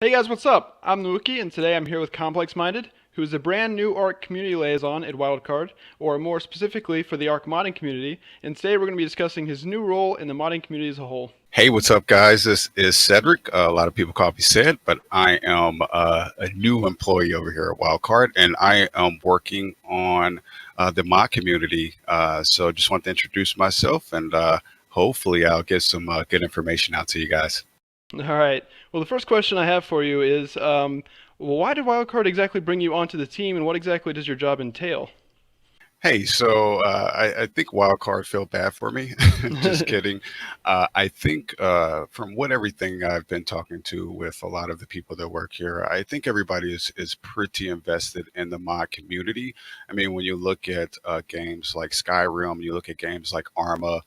Hey guys, what's up? I'm Nuki, and today I'm here with ComplexMinded, who is a brand new ARC community liaison at Wildcard, or more specifically for the ARC modding community. And today we're going to be discussing his new role in the modding community as a whole. Hey, what's up, guys? This is Cedric. A lot of people call me Ced, but I am a new employee over here at Wildcard, and I am working on the mod community. So just want to introduce myself, and hopefully I'll get some good information out to you guys. All right. Well, the first question I have for you is, why did Wildcard exactly bring you onto the team, and what exactly does your job entail? Hey, so I think Wildcard felt bad for me. Just kidding. I think from what everything I've been talking to with a lot of the people that work here, I think everybody is pretty invested in the mod community. I mean, when you look at games like Skyrim, you look at games like Arma,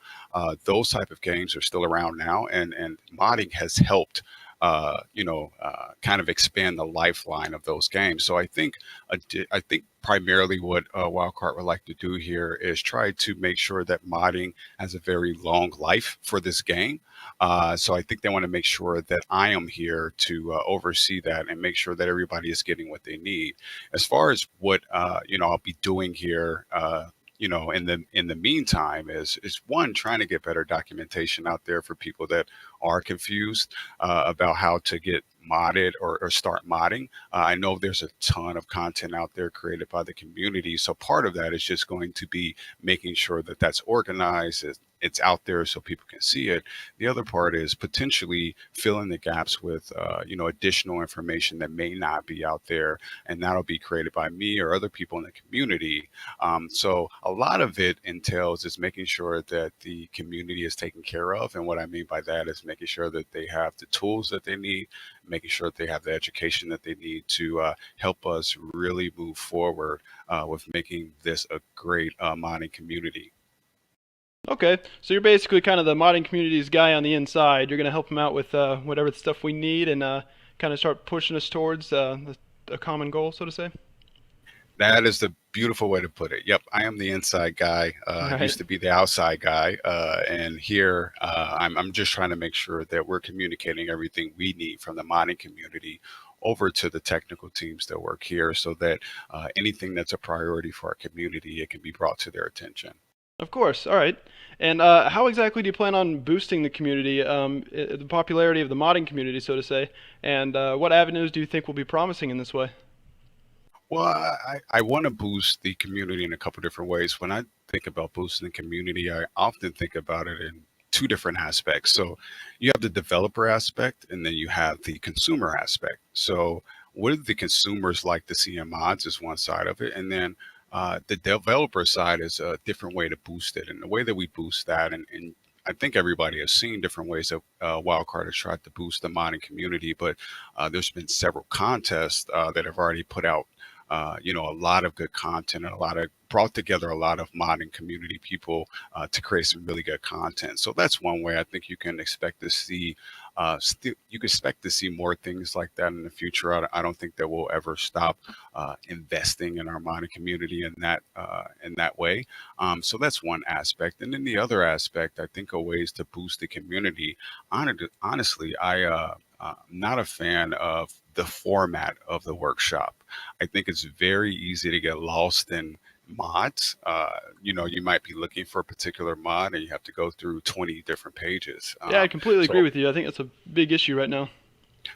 those type of games are still around now, and modding has helped. Kind of expand the lifeline of those games. So I think primarily what Wildcard would like to do here is try to make sure that modding has a very long life for this game. So I think they want to make sure that I am here to oversee that and make sure that everybody is getting what they need. As far as what I'll be doing here. In the meantime, is one trying to get better documentation out there for people that are confused about how to get modded or start modding. I know there's a ton of content out there created by the community. So part of that is just going to be making sure that that's organized. It's out there so people can see it. The other part is potentially filling the gaps with, additional information that may not be out there, and that'll be created by me or other people in the community. So a lot of it entails is making sure that the community is taken care of, and what I mean by that is making sure that they have the tools that they need, making sure that they have the education that they need to help us really move forward with making this a great modding community. Okay, so you're basically kind of the modding community's guy on the inside. You're going to help him out with whatever the stuff we need and kind of start pushing us towards a common goal, so to say. That is the beautiful way to put it. Yep, I am the inside guy. All Used right. to be the outside guy, and here I'm just trying to make sure that we're communicating everything we need from the modding community over to the technical teams that work here, so that anything that's a priority for our community, it can be brought to their attention. Of course. All right. And how exactly do you plan on boosting the community, the popularity of the modding community, so to say? And what avenues do you think will be promising in this way? Well, I want to boost the community in a couple different ways. When I think about boosting the community, I often think about it in two different aspects. So you have the developer aspect, and then you have the consumer aspect. So what do the consumers like to see in mods is one side of it, and then the developer side is a different way to boost it. And the way that we boost that, and I think everybody has seen different ways that Wildcard has tried to boost the modding community, but there's been several contests that have already put out a lot of good content and a lot of brought together a lot of modding community people to create some really good content. So that's one way I think you can expect to see. You can expect to see more things like that in the future. I don't think that we'll ever stop investing in our modding community in that way. So that's one aspect, and then the other aspect I think are ways to boost the community. Honestly, I'm not a fan of the format of the workshop. I think it's very easy to get lost in mods. You might be looking for a particular mod and you have to go through 20 different pages. Yeah, I completely agree So with you. I think that's a big issue right now.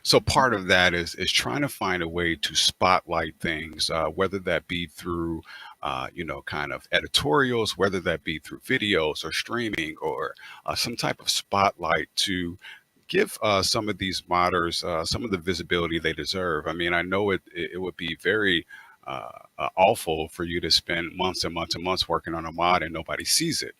so part of that is trying to find a way to spotlight things, whether that be through kind of editorials, whether that be through videos or streaming or some type of spotlight to give some of these modders some of the visibility they deserve. I mean, I know it would be very awful for you to spend months and months and months working on a mod and nobody sees it.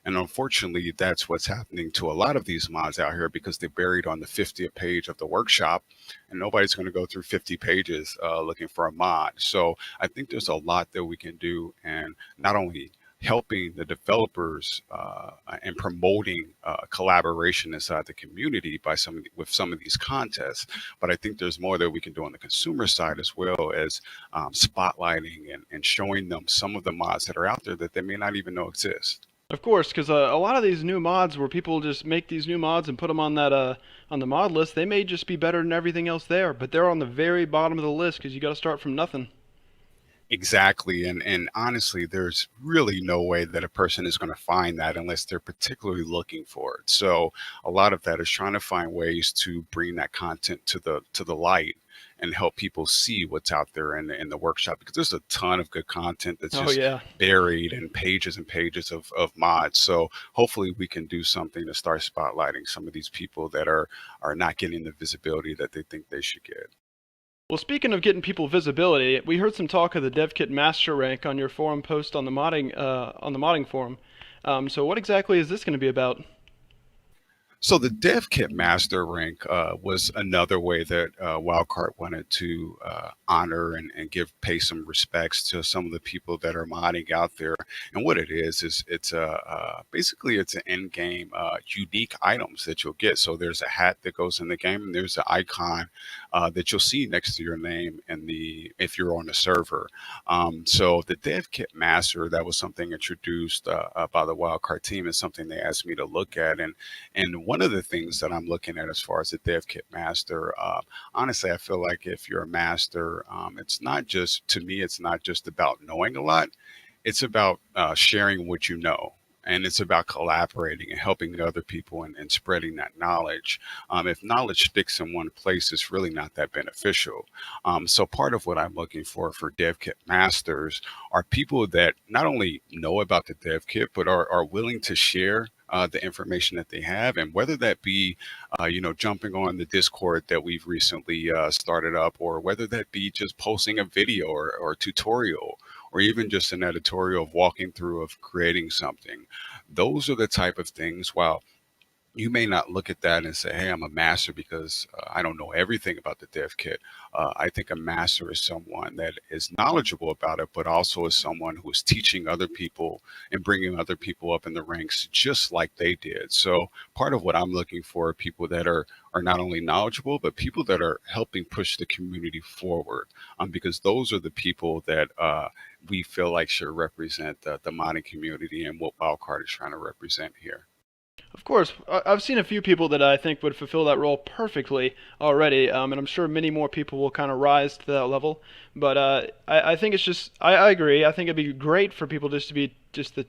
And unfortunately, that's what's happening to a lot of these mods out here because they're buried on the 50th page of the workshop, and nobody's going to go through 50 pages looking for a mod. So I think there's a lot that we can do, and not only helping the developers and promoting collaboration inside the community by with some of these contests. But I think there's more that we can do on the consumer side as well as spotlighting and showing them some of the mods that are out there that they may not even know exist. Of course, because a lot of these new mods, where people just make these new mods and put them on that on the mod list, they may just be better than everything else there, but they're on the very bottom of the list because you got to start from nothing. Exactly. And honestly, there's really no way that a person is going to find that unless they're particularly looking for it. So a lot of that is trying to find ways to bring that content to the light and help people see what's out there in the workshop, because there's a ton of good content that's Oh just yeah. buried in pages and pages of mods. So hopefully we can do something to start spotlighting some of these people that are not getting the visibility that they think they should get. Well, speaking of getting people visibility, we heard some talk of the DevKit Master rank on your forum post on the modding forum. So what exactly is this going to be about? So the Dev Kit Master rank was another way that Wildcard wanted to honor and give pay some respects to some of the people that are modding out there. And what it is it's basically it's an in-game unique items that you'll get. So there's a hat that goes in the game, and there's an icon that you'll see next to your name in the if you're on the server. So the Dev Kit Master, that was something introduced by the Wildcard team, is something they asked me to look at. And one of the things that I'm looking at as far as the Dev Kit Master, honestly, I feel like if you're a master, it's not just, to me, it's not just about knowing a lot. It's about sharing what you know. And it's about collaborating and helping other people and spreading that knowledge. If knowledge sticks in one place, it's really not that beneficial. So part of what I'm looking for Dev Kit Masters are people that not only know about the Dev Kit, but are willing to share the information that they have, and whether that be, jumping on the Discord that we've recently started up, or whether that be just posting a video or tutorial, or even just an editorial of walking through of creating something. Those are the type of things. While you may not look at that and say, "Hey, I'm a master because I don't know everything about the dev kit." I think a master is someone that is knowledgeable about it, but also is someone who is teaching other people and bringing other people up in the ranks just like they did. So part of what I'm looking for are people that are not only knowledgeable, but people that are helping push the community forward, because those are the people that we feel like should represent the modding community and what Wildcard is trying to represent here. Of course, I've seen a few people that I think would fulfill that role perfectly already, and I'm sure many more people will kind of rise to that level. But I think it's just, I agree. I think it'd be great for people just to be just the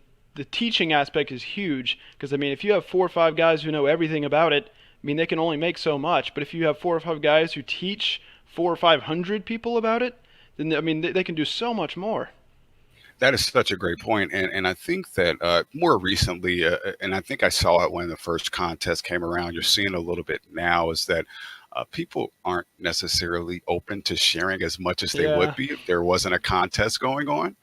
teaching aspect is huge because I mean, if you have 4 or 5 guys who know everything about it, I mean, they can only make so much. But if you have 4 or 5 guys who teach 4 or 500 people about it, then I mean, they can do so much more. That is such a great point, and I think that more recently, and I think I saw it when the first contest came around. You're seeing a little bit now is that people aren't necessarily open to sharing as much as they would Yeah, be if there wasn't a contest going on.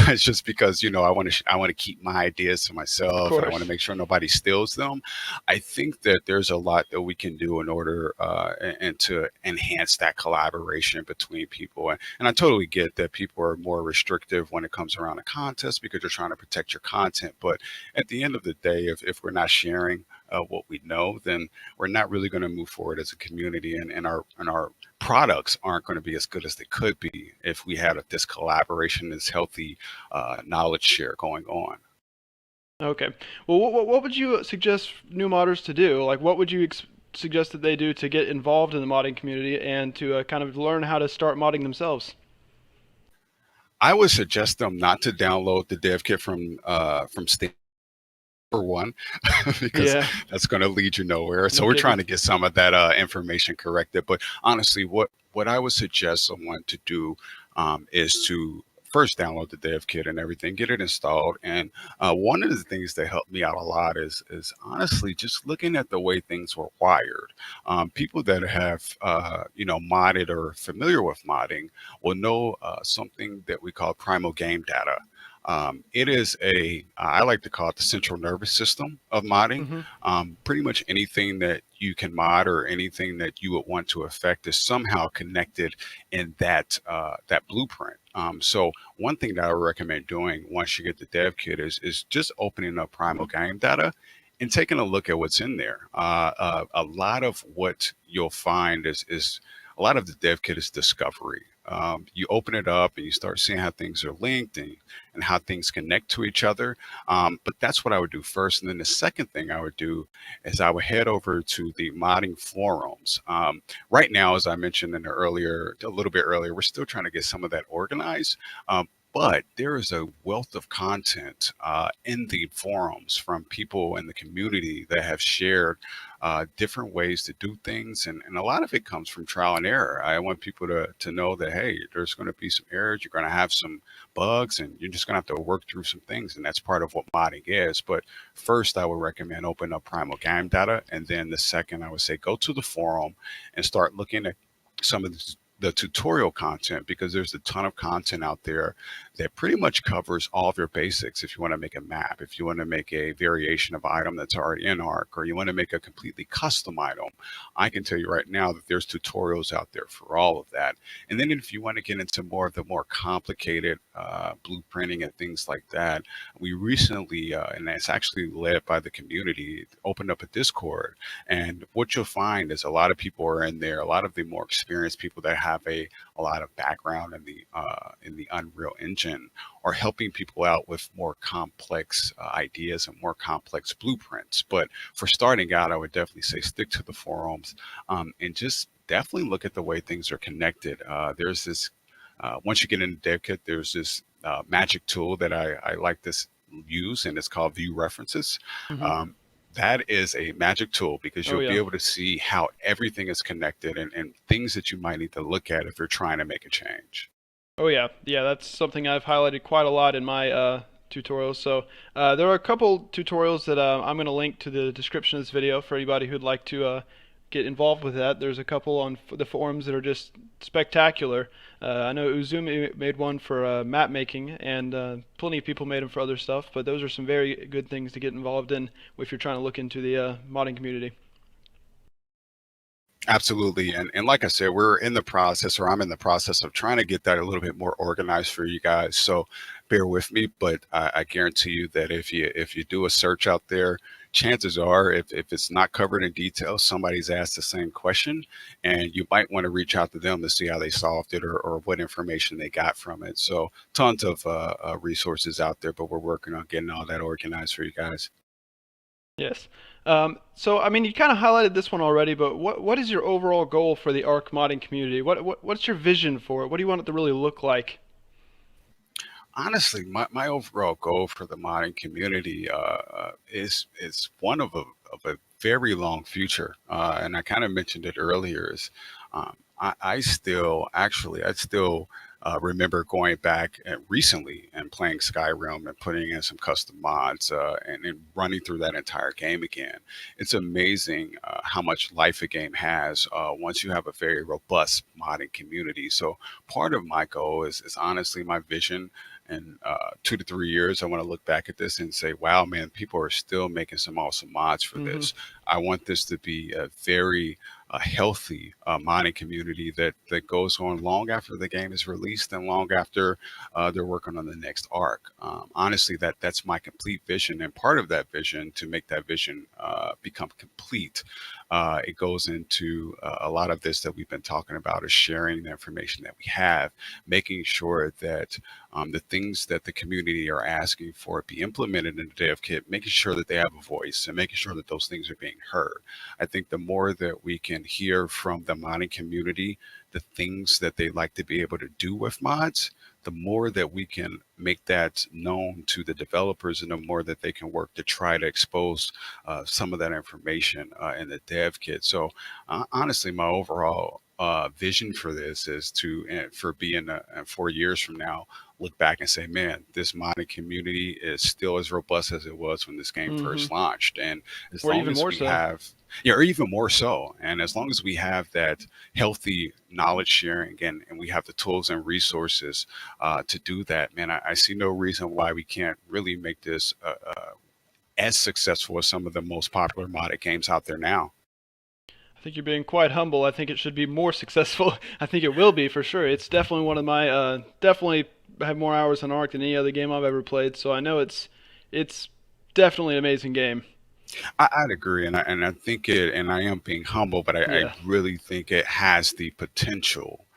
It's just because I want to keep my ideas to of myself, and I want to course. make sure nobody steals them. I think that there's a lot that we can do in order and to enhance that collaboration between people. And I totally get that people are more restrictive when it comes around a contest because you're trying to protect your content. But at the end of the day, if we're not sharing what we know, then we're not really going to move forward as a community, and our products aren't going to be as good as they could be if we had this collaboration, this healthy knowledge share going on. Okay. Well, what would you suggest new modders to do? Like, what would you suggest that they do to get involved in the modding community and to kind of learn how to start modding themselves? I would suggest them not to download the dev kit from Steam for one, because Yeah, that's going to lead you nowhere. no So we're trying kidding. to get some of that information corrected. But honestly, what I would suggest someone to do is to first download the dev kit and everything, get it installed. And one of the things that helped me out a lot is honestly just looking at the way things were wired. People that have modded or familiar with modding will know something that we call primal game data. It is I like to call it the central nervous system of modding. Hmm. Pretty much anything that you can mod or anything that you would want to affect is somehow connected in that blueprint. So one thing that I would recommend doing once you get the dev kit is just opening up Primal Game Data and taking a look at what's in there. A lot of what you'll find is a lot of the dev kit is discovery. you open it up and you start seeing how things are linked and how things connect to each other. But that's what I would do first. And then the second thing I would do is I would head over to the modding forums. Right now, as I mentioned a little bit earlier, we're still trying to get some of that organized. But there is a wealth of content in the forums from people in the community that have shared different ways to do things. And a lot of it comes from trial and error. I want people to know that, hey, there's going to be some errors, you're going to have some bugs, and you're just going to have to work through some things. And that's part of what modding is. But first, I would recommend open up Primal Game Data. And then the second, I would say go to the forum and start looking at some of the tutorial content, because there's a ton of content out there that pretty much covers all of your basics. If you want to make a map, if you want to make a variation of item that's already in Arc, or you want to make a completely custom item, I can tell you right now that there's tutorials out there for all of that. And then if you want to get into more of the more complicated blueprinting and things like that, we recently, and it's actually led by the community, opened up a Discord. And what you'll find is a lot of people are in there, a lot of the more experienced people that have a lot of background in the Unreal Engine, are helping people out with more complex ideas and more complex blueprints. But for starting out, I would definitely say stick to the forums, and just definitely look at the way things are connected. There's this once you get into DevKit, there's this magic tool that I like to use, and it's called View References. Hmm. Um, that is a magic tool because Oh you'll be yeah. able to see how everything is connected, and things that you might need to look at if you're trying to make a change. Oh yeah, yeah. That's something I've highlighted quite a lot in my tutorials. So there are a couple tutorials that I'm going to link to the description of this video for anybody who'd like to get involved with that. There's a couple on the forums that are just spectacular. I know Uzumi made one for map making, and plenty of people made them for other stuff. But those are some very good things to get involved in if you're trying to look into the modding community. Absolutely. And like I said, we're in the process, or I'm in the process of trying to get that a little bit more organized for you guys. So bear with me, but I guarantee you that if you do a search out there, chances are if it's not covered in detail, somebody's asked the same question, and you might want to reach out to them to see how they solved it, or what information they got from it. So tons of resources out there, but we're working on getting all that organized for you guys. Yes. So I mean, you kind of highlighted this one already, but what is your overall goal for the Arc modding community? What's your vision for it? What do you want it to really look like? Honestly, my overall goal for the modding community is one of a very long future, and I kind of mentioned it earlier. Is I still remember going back recently and playing Skyrim and putting in some custom mods, and running through that entire game again. It's amazing how much life a game has once you have a very robust modding community. So part of my goal is honestly my vision. In 2 to 3 years, I want to look back at this and say, wow, man, people are still making some awesome mods for Hmm. this. I want this to be a very healthy modding community that goes on long after the game is released and long after they're working on the next arc. Honestly, that's my complete vision. And part of that vision, to make that vision become complete, it goes into a lot of this that we've been talking about, is sharing the information that we have, making sure that the things that the community are asking for be implemented in the dev kit, making sure that they have a voice and making sure that those things are being heard. I think the more that we can hear from the modding community, the things that they like to be able to do with mods, the more that we can make that known to the developers, and the more that they can work to try to expose some of that information in the dev kit. So honestly, my overall vision for this is to, for being 4 years from now, look back and say, man, this modding community is still as robust as it was when this game Hmm. first launched. And as Or long even as more we so. have, yeah, or even more so, and as long as we have that healthy knowledge sharing, and we have the tools and resources to do that, man, I see no reason why we can't really make this as successful as some of the most popular modded games out there now. I think you're being quite humble. I think it should be more successful. I think it will be for sure. It's definitely one of my definitely have more hours on Ark than any other game I've ever played. So I know it's definitely an amazing game. I'd agree, and I think it, and I am being humble, but I Yeah. really think it has the potential.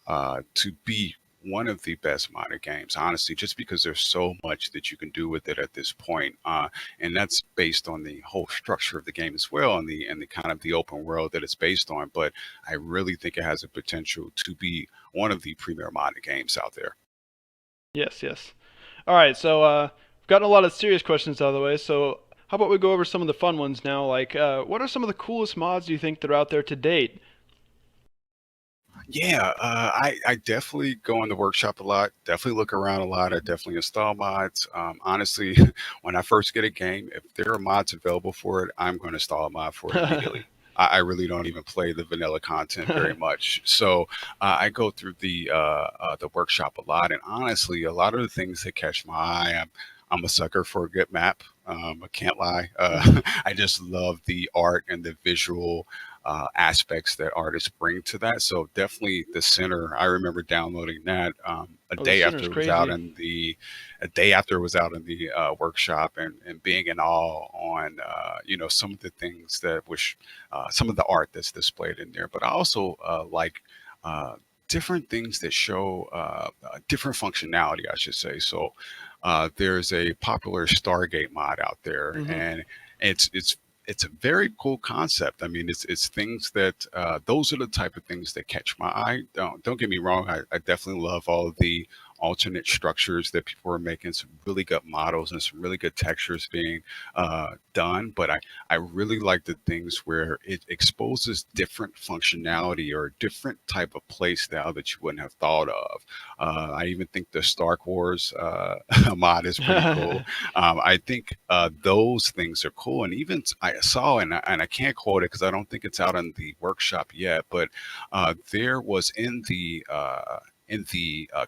to be one of the best modern games, honestly, just because there's so much that you can do with it at this point, and that's based on the whole structure of the game as well, and the kind of the open world that it's based on. But I really think it has a potential to be one of the premier modern games out there. Yes, yes. All right, so we've gotten a lot of serious questions out of the way. So how about we go over some of the fun ones now? Like, what are some of the coolest mods do you think that are out there to date? Yeah, I definitely go in the workshop a lot. Definitely look around a lot. I definitely install mods. Honestly, when I first get a game, if there are mods available for it, I'm going to install a mod for it immediately. I really don't even play the vanilla content very much, so I go through the workshop a lot. And honestly, a lot of the things that catch my eye, I'm a sucker for a good map. I can't lie. Hmm. I just love the art and the visual aspects that artists bring to that. So definitely the center. I remember downloading that Oh, the center's crazy. a day after it was out in the workshop, and being in awe on some of the things that was some of the art that's displayed in there. But I also like. Different things that show different functionality, I should say. So there's a popular Stargate mod out there, Hmm. and it's it's a very cool concept. I mean, it's things that those are the type of things that catch my eye. Don't get me wrong. I definitely love all of the alternate structures that people are making. Some really good models and some really good textures being done. But I really like the things where it exposes different functionality or different type of play style that you wouldn't have thought of. I even think the Star Wars mod is pretty cool. I think those things are cool, and even I saw, and I can't quote it because I don't think it's out in the workshop yet, but there was in the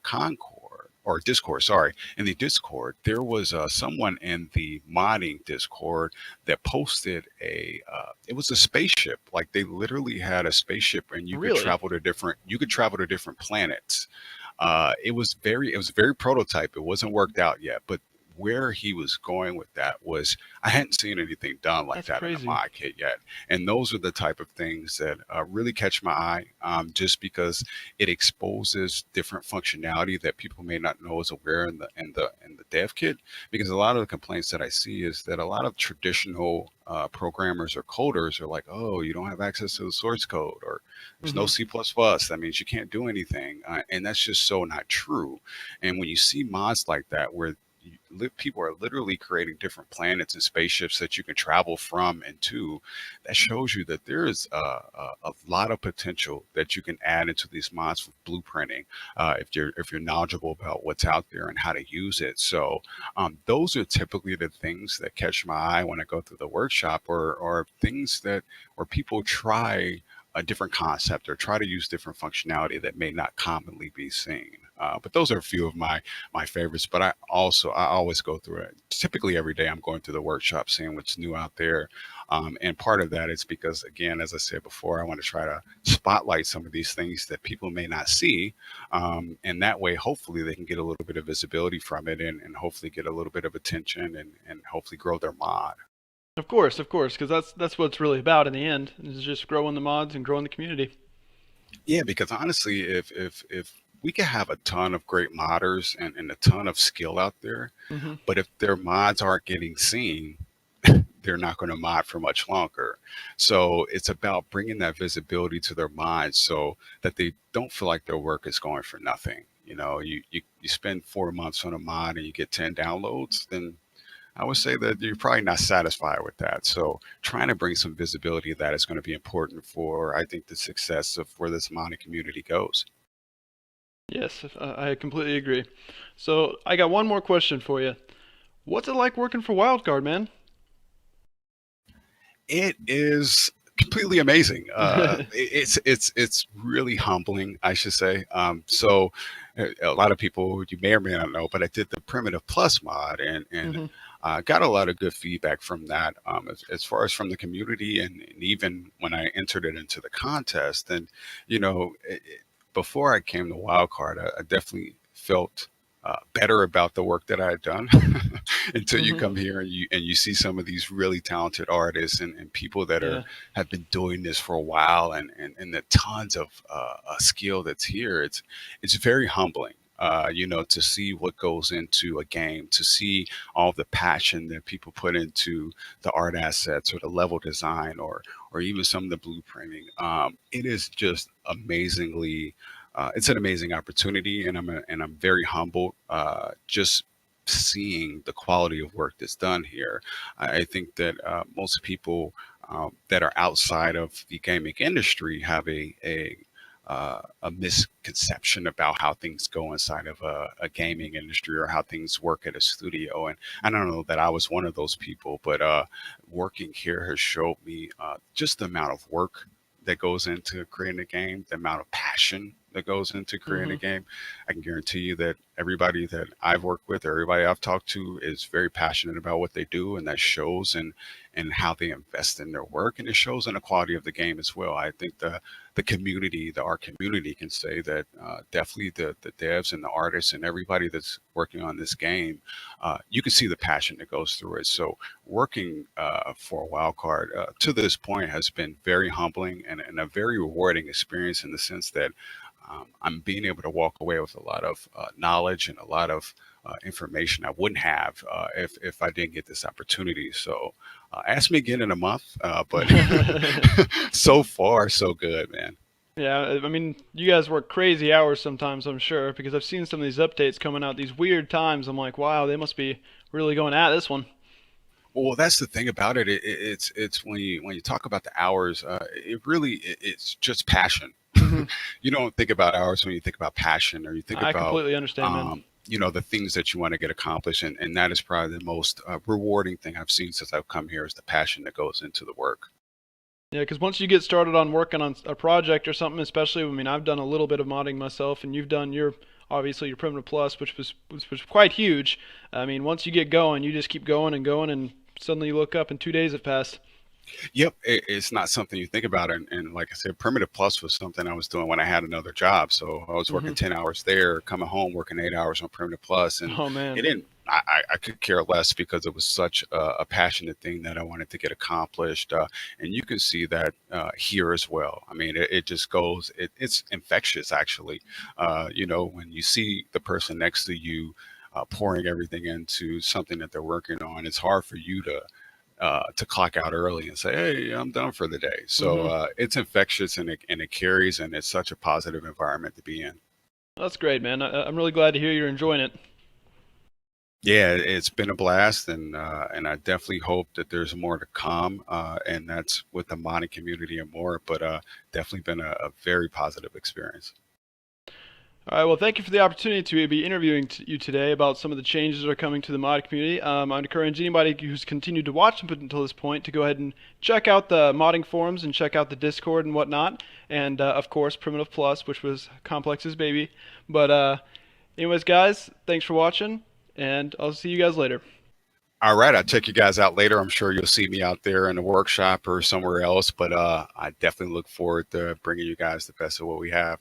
Concord or Discord, sorry, in the Discord, there was someone in the modding Discord that posted it was a spaceship. Like they literally had a spaceship, and Really? you could travel to different planets. It was very prototype. It wasn't worked out yet, but where he was going with that was I hadn't seen anything done like That's that in a crazy. mod kit yet, and those are the type of things that really catch my eye, just because it exposes different functionality that people may not know is aware in the dev kit. Because a lot of the complaints that I see is that a lot of traditional programmers or coders are like, oh, you don't have access to the source code, or there's no Hmm. C++. That means you can't do anything. And that's just so not true. And when you see mods like that, where people are literally creating different planets and spaceships that you can travel from and to, that shows you that there is a lot of potential that you can add into these mods with blueprinting, if you're knowledgeable about what's out there and how to use it. So those are typically the things that catch my eye when I go through the workshop, or things that where people try a different concept or try to use different functionality that may not commonly be seen. But those are a few of my favorites. But I always go through it. Typically every day I'm going through the workshop, seeing what's new out there. And part of that is because, again, as I said before, I want to try to spotlight some of these things that people may not see, and that way, hopefully, they can get a little bit of visibility from it, and hopefully get a little bit of attention, and hopefully grow their mod. Of course, because that's what it's really about in the end. Is just growing the mods and growing the community. Yeah, because honestly, if we could have a ton of great modders and a ton of skill out there, Hmm. but if their mods aren't getting seen, they're not going to mod for much longer. So it's about bringing that visibility to their mods so that they don't feel like their work is going for nothing. You spend 4 months on a mod and you get 10 downloads, then I would say that you're probably not satisfied with that. So trying to bring some visibility of that is going to be important for, I think, the success of where this modding community goes. Yes, I completely agree. So I got one more question for you. What's it like working for Wildcard, man? It is completely amazing. It's really humbling, I should say. So a lot of people you may or may not know, but I did the Primitive Plus mod, and Hmm. got a lot of good feedback from that, as far as from the community, and even when I entered it into the contest. And you know, before I came to Wildcard, I definitely felt better about the work that I had done until you Hmm. come here and you see some of these really talented artists and people that Yeah. are have been doing this for a while and the tons of skill that's here. It's very humbling. To see what goes into a game, to see all the passion that people put into the art assets or the level design or even some of the blueprinting. It is just amazingly. It's an amazing opportunity, and I'm very humbled just seeing the quality of work that's done here. I think that most people that are outside of the gaming industry have a misconception about how things go inside of a gaming industry or how things work at a studio. And I don't know that I was one of those people, but working here has showed me just the amount of work that goes into creating a game, the amount of passion that goes into creating Hmm. a game. I can guarantee you that everybody that I've worked with, or everybody I've talked to, is very passionate about what they do, and that shows and how they invest in their work, and it shows in the quality of the game as well. I think the community, the art community, can say that definitely the devs and the artists and everybody that's working on this game, you can see the passion that goes through it. So working for Wildcard to this point has been very humbling and a very rewarding experience in the sense that I'm being able to walk away with a lot of knowledge and a lot of information I wouldn't have if I didn't get this opportunity. So ask me again in a month, but so far so good, man. Yeah, I mean, you guys work crazy hours sometimes, I'm sure, because I've seen some of these updates coming out these weird times. I'm like, wow, they must be really going at this one. Well, that's the thing about it. It's when you talk about the hours, it's just passion. Hmm. You don't think about hours when you think about passion, or you think I about completely understand, man. the things that you want to get accomplished, and that is probably the most rewarding thing I've seen since I've come here is the passion that goes into the work. Yeah, because once you get started on working on a project or something, especially, I mean, I've done a little bit of modding myself, and you've done your obviously your Primitive Plus, which was quite huge. I mean, once you get going, you just keep going and going, and suddenly you look up and 2 days have passed. Yep, it's not something you think about, and like I said, Primitive Plus was something I was doing when I had another job. So I was working Hmm. 10 hours there, coming home working 8 hours on Primitive Plus, and Oh man. it didn't. I could care less because it was such a passionate thing that I wanted to get accomplished, and you can see that here as well. I mean, it just goes. It's infectious, actually. When you see the person next to you pouring everything into something that they're working on, it's hard for you to clock out early and say, "Hey, I'm done for the day." So Hmm. it's infectious and it carries, and it's such a positive environment to be in. That's great, man. I'm really glad to hear you're enjoying it. Yeah, it's been a blast, and I definitely hope that there's more to come, and that's with the modding community and more. But definitely been a very positive experience. All right, well, thank you for the opportunity to be interviewing you today about some of the changes that are coming to the mod community. I'd encourage anybody who's continued to watch up until this point to go ahead and check out the modding forums and check out the Discord and whatnot. And of course, Primitive Plus, which was Complex's baby. But anyways, guys, thanks for watching, and I'll see you guys later. All right, I'll check you guys out later. I'm sure you'll see me out there in the workshop or somewhere else, but I definitely look forward to bringing you guys the best of what we have.